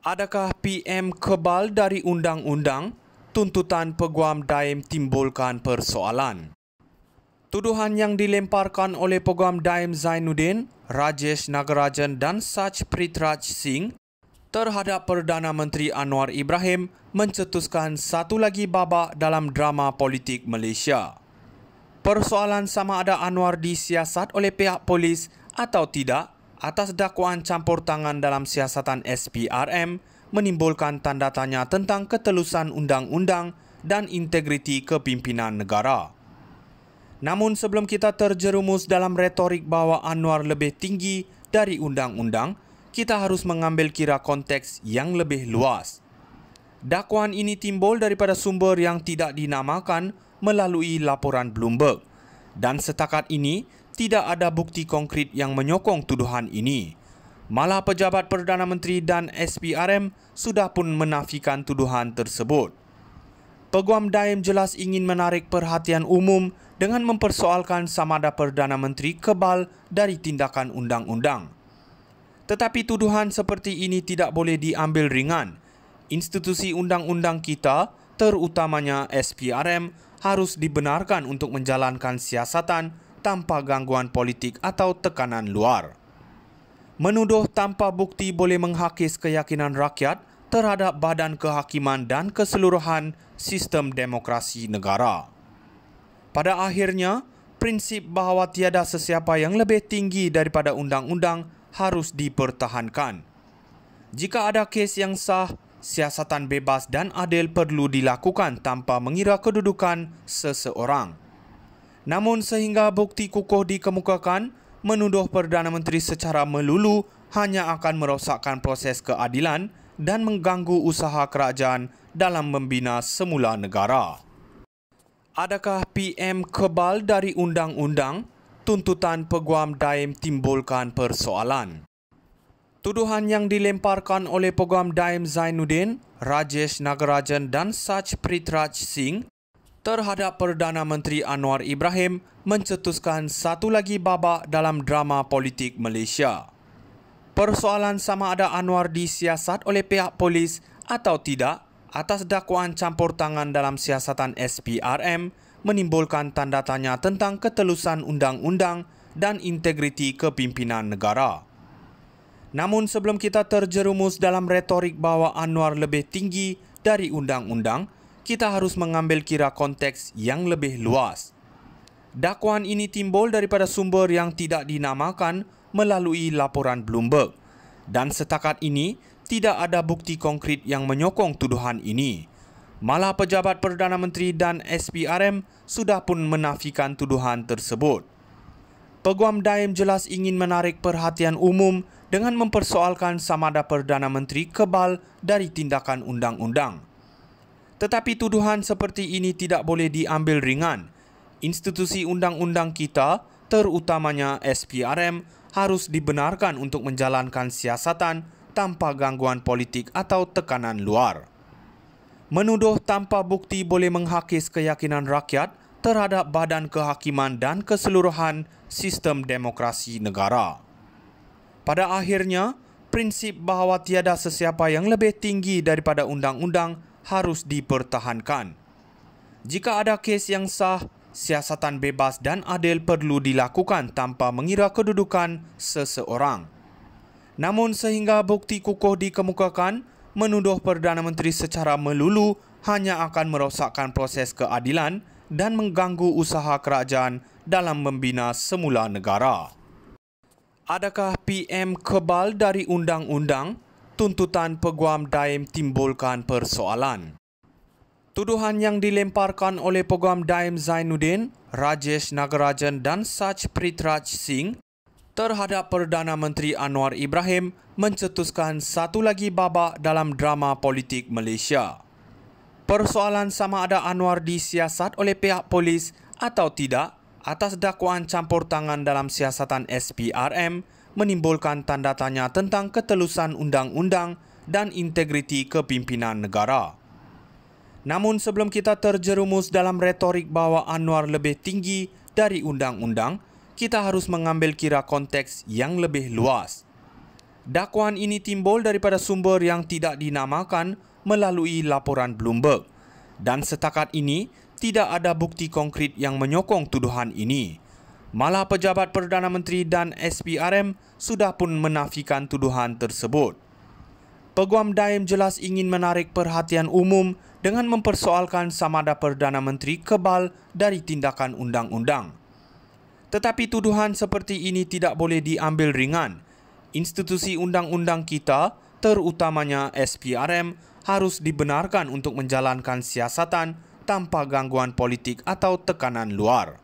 Adakah PM kebal dari undang-undang? Tuntutan Peguam Daim timbulkan persoalan. Tuduhan yang dilemparkan oleh Peguam Daim Zainuddin, Rajesh Nagarajan dan Sach Prithviraj Singh terhadap Perdana Menteri Anwar Ibrahim mencetuskan satu lagi babak dalam drama politik Malaysia. Persoalan sama ada Anwar disiasat oleh pihak polis atau tidak atas dakwaan campur tangan dalam siasatan SPRM menimbulkan tanda tanya tentang ketelusan undang-undang dan integriti kepimpinan negara. Namun sebelum kita terjerumus dalam retorik bahawa Anwar lebih tinggi dari undang-undang, kita harus mengambil kira konteks yang lebih luas. Dakwaan ini timbul daripada sumber yang tidak dinamakan melalui laporan Bloomberg dan setakat ini tidak ada bukti konkret yang menyokong tuduhan ini. Malah pejabat Perdana Menteri dan SPRM sudah pun menafikan tuduhan tersebut. Peguam Daim jelas ingin menarik perhatian umum dengan mempersoalkan sama ada Perdana Menteri kebal dari tindakan undang-undang. Tetapi tuduhan seperti ini tidak boleh diambil ringan. Institusi undang-undang kita, terutamanya SPRM, harus dibenarkan untuk menjalankan siasatan tanpa gangguan politik atau tekanan luar. Menuduh tanpa bukti boleh menghakis keyakinan rakyat terhadap badan kehakiman dan keseluruhan sistem demokrasi negara. Pada akhirnya, prinsip bahawa tiada sesiapa yang lebih tinggi daripada undang-undang harus dipertahankan. Jika ada kes yang sah, siasatan bebas dan adil perlu dilakukan tanpa mengira kedudukan seseorang. Namun sehingga bukti kukuh dikemukakan, menuduh Perdana Menteri secara melulu hanya akan merosakkan proses keadilan dan mengganggu usaha kerajaan dalam membina semula negara. Adakah PM kebal dari undang-undang? Tuntutan Peguam Daim timbulkan persoalan. Tuduhan yang dilemparkan oleh Peguam Daim Zainuddin, Rajesh Nagarajan dan Sach Prithviraj Singh terhadap Perdana Menteri Anwar Ibrahim mencetuskan satu lagi babak dalam drama politik Malaysia. Persoalan sama ada Anwar disiasat oleh pihak polis atau tidak atas dakwaan campur tangan dalam siasatan SPRM menimbulkan tanda tanya tentang ketelusan undang-undang dan integriti kepimpinan negara. Namun sebelum kita terjerumus dalam retorik bahawa Anwar lebih tinggi dari undang-undang, kita harus mengambil kira konteks yang lebih luas. Dakwaan ini timbul daripada sumber yang tidak dinamakan melalui laporan Bloomberg dan setakat ini tidak ada bukti konkret yang menyokong tuduhan ini. Malah pejabat Perdana Menteri dan SPRM sudah pun menafikan tuduhan tersebut. Peguam Daim jelas ingin menarik perhatian umum dengan mempersoalkan sama ada Perdana Menteri kebal dari tindakan undang-undang. Tetapi tuduhan seperti ini tidak boleh diambil ringan. Institusi undang-undang kita, terutamanya SPRM, harus dibenarkan untuk menjalankan siasatan tanpa gangguan politik atau tekanan luar. Menuduh tanpa bukti boleh menghakis keyakinan rakyat terhadap badan kehakiman dan keseluruhan sistem demokrasi negara. Pada akhirnya, prinsip bahawa tiada sesiapa yang lebih tinggi daripada undang-undang harus dipertahankan. Jika ada kes yang sah, siasatan bebas dan adil perlu dilakukan tanpa mengira kedudukan seseorang. Namun sehingga bukti kukuh dikemukakan, menuduh Perdana Menteri secara melulu hanya akan merosakkan proses keadilan dan mengganggu usaha kerajaan dalam membina semula negara. Adakah PM kebal dari undang-undang? Tuntutan Peguam Daim timbulkan persoalan. Tuduhan yang dilemparkan oleh Peguam Daim Zainuddin, Rajesh Nagarajan dan Sach Prithviraj Singh terhadap Perdana Menteri Anwar Ibrahim mencetuskan satu lagi babak dalam drama politik Malaysia. Persoalan sama ada Anwar disiasat oleh pihak polis atau tidak atas dakwaan campur tangan dalam siasatan SPRM menimbulkan tanda tanya tentang ketelusan undang-undang dan integriti kepimpinan negara. Namun sebelum kita terjerumus dalam retorik bahawa Anwar lebih tinggi dari undang-undang, kita harus mengambil kira konteks yang lebih luas. Dakwaan ini timbul daripada sumber yang tidak dinamakan melalui laporan Bloomberg. Dan setakat ini, tidak ada bukti konkret yang menyokong tuduhan ini. Malah pejabat Perdana Menteri dan SPRM sudah pun menafikan tuduhan tersebut. Peguam Daim jelas ingin menarik perhatian umum dengan mempersoalkan samada Perdana Menteri kebal dari tindakan undang-undang. Tetapi tuduhan seperti ini tidak boleh diambil ringan. Institusi undang-undang kita, terutamanya SPRM, harus dibenarkan untuk menjalankan siasatan tanpa gangguan politik atau tekanan luar.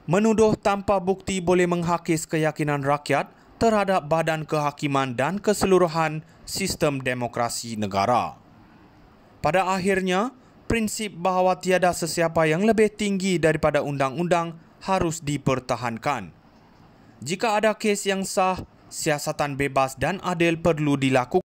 Menuduh tanpa bukti boleh menghakis keyakinan rakyat terhadap badan kehakiman dan keseluruhan sistem demokrasi negara. Pada akhirnya, prinsip bahawa tiada sesiapa yang lebih tinggi daripada undang-undang harus dipertahankan. Jika ada kes yang sah, siasatan bebas dan adil perlu dilakukan.